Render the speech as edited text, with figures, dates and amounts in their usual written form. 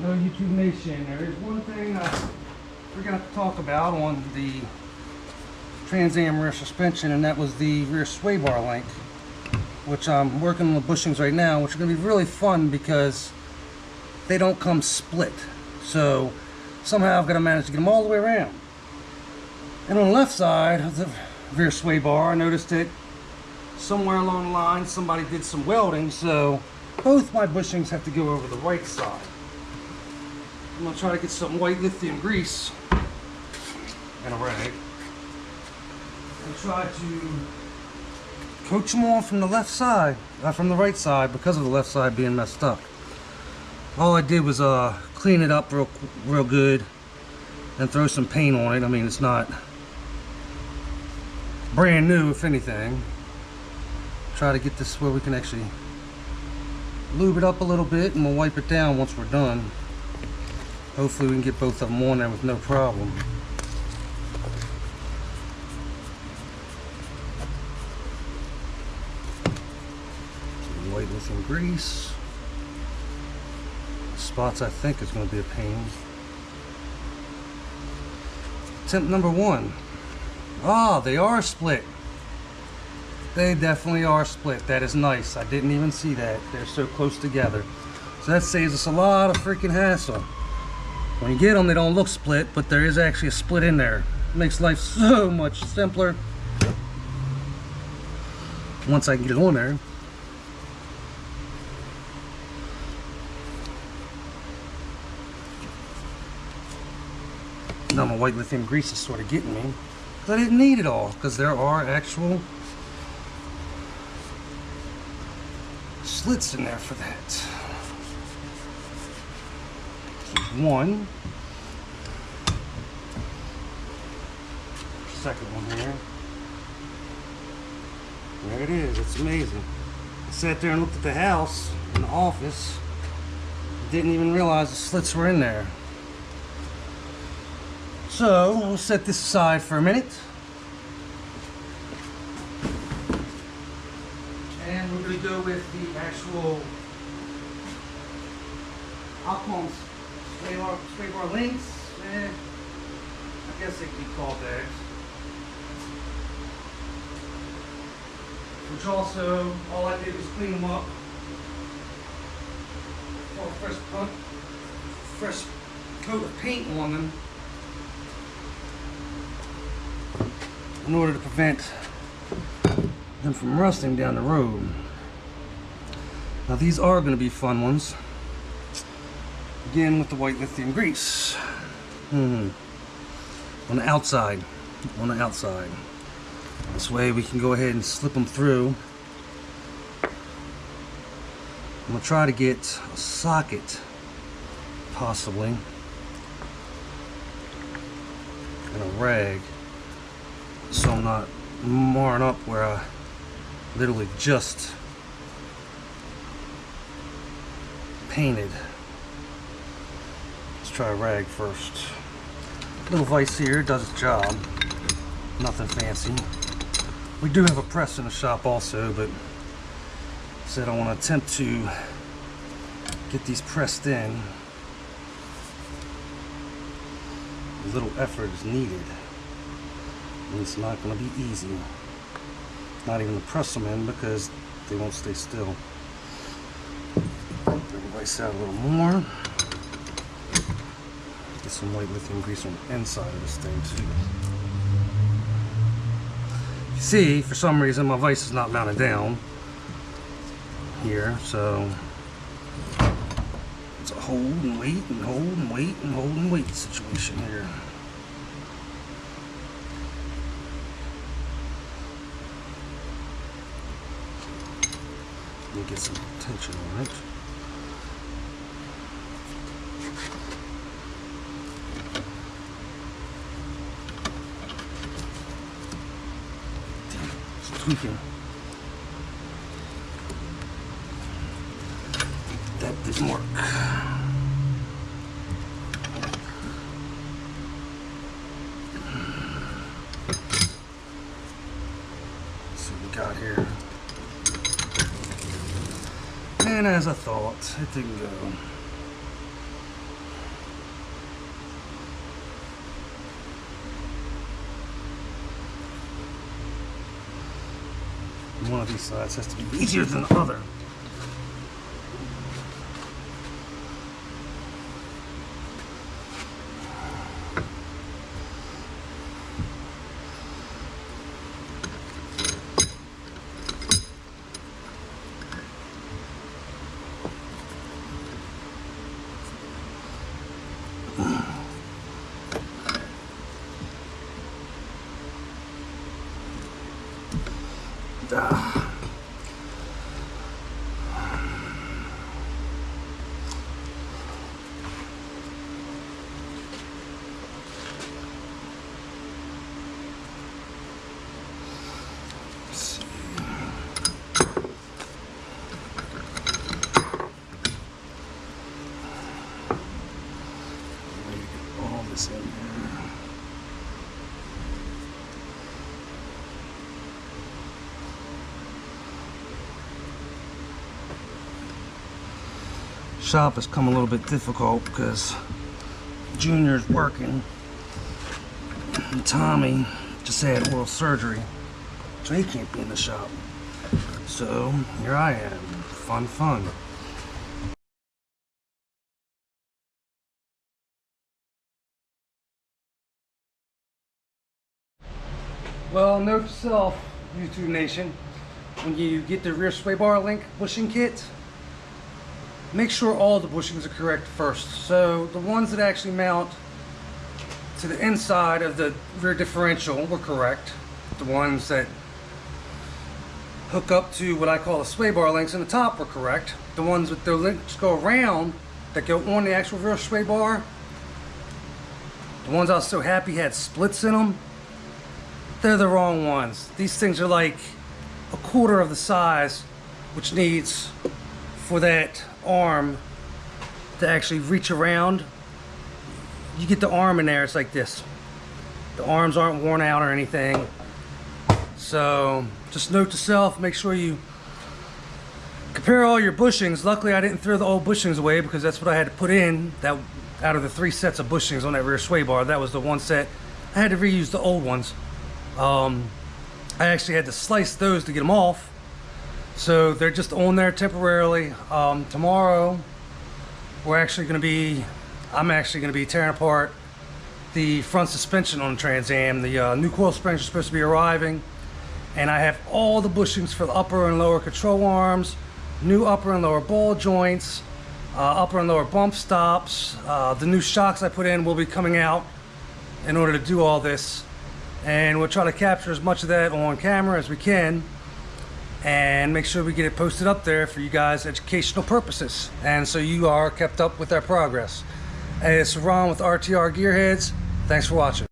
Hello YouTube Nation. There is one thing I forgot to talk about on the Trans Am rear suspension, and that was the rear sway bar link, which I'm working on the bushings right now, which are going to be really fun because they don't come split. So somehow I've got to manage to get them all the way around. And on the left side of the rear sway bar, I noticed that somewhere along the line somebody did some welding, so both my bushings have to go over the right side. I'm going to try to get some white lithium grease and a rag and try to coach them on from the left side, from the right side, because of the left side being messed up. All I did was clean it up real good and throw some paint on it. I mean, it's not brand new, if anything. Try to get this where we can actually lube it up a little bit, and we'll wipe it down once we're done. Hopefully we can get both of them on there with no problem. Some white with some grease. Spots I think is going to be a pain. Attempt number one. Ah, they are split. They definitely are split. That is nice. I didn't even see that. They're so close together. So that saves us a lot of freaking hassle. When you get them, they don't look split, but there is actually a split in there. It makes life so much simpler once I get it on there. Now my white lithium grease is sort of getting me, because I didn't need it all, because there are actual slits in there for that. One, second one here. There it is. It's amazing. I sat there and looked at the house in the office. Didn't even realize the slits were in there. So we'll set this aside for a minute, and we're going to go with the actual, I'll call them sway bar links. I guess they could be called that. Which also, all I did was clean them up. Pour a fresh coat of paint on them in order to prevent them from rusting down the road. Now these are going to be fun ones. Again with the white lithium grease. On the outside. On the outside. This way we can go ahead and slip them through. I'm going to try to get a socket, possibly, and a rag, so I'm not marring up where I literally just painted. Let's try a rag first. Little vise here does its job. Nothing fancy. We do have a press in the shop also, but I said I want to attempt to get these pressed in. A little effort is needed, and it's not going to be easy. Not even to press them in, because they won't stay still. Bring the vise out a little more. Get some white lithium grease on the inside of this thing too. You see, for some reason my vise is not mounted down here, so it's a hold and wait and hold and wait and hold and wait situation here. Let me get some tension on it. Tweaking. That didn't work. Let's see what we got here. And as I thought, it didn't go. one of these sides has to be easier than the other. In here. Shop has come a little bit difficult because Junior's working and Tommy just had oral surgery, so he can't be in the shop. So here I am, fun. Well, note to self, YouTube Nation, when you get the rear sway bar link bushing kit, make sure all the bushings are correct first. So the ones that actually mount to the inside of the rear differential were correct. The ones that hook up to what I call the sway bar links in the top were correct. The ones with the links go around that go on the actual rear sway bar, the ones I was so happy had splits in them, they're the wrong ones. These things are like a quarter of the size which needs for that arm to actually reach around. You get the arm in there, it's like this. The arms aren't worn out or anything. So just note to self, make sure you compare all your bushings. Luckily I didn't throw the old bushings away because that's what I had to put in. That out of the 3 sets of bushings on that rear sway bar, that was the one set. I had to reuse the old ones. I actually had to slice those to get them off, so they're just on there temporarily. Tomorrow I'm actually going to be tearing apart the front suspension on the Trans Am. The new coil springs are supposed to be arriving, and I have all the bushings for the upper and lower control arms, new upper and lower ball joints, upper and lower bump stops. The new shocks I put in will be coming out in order to do all this. And we'll try to capture as much of that on camera as we can and make sure we get it posted up there for you guys educational purposes, and so you are kept up with our progress. Hey, it's Ron with RTR Gearheads. Thanks for watching.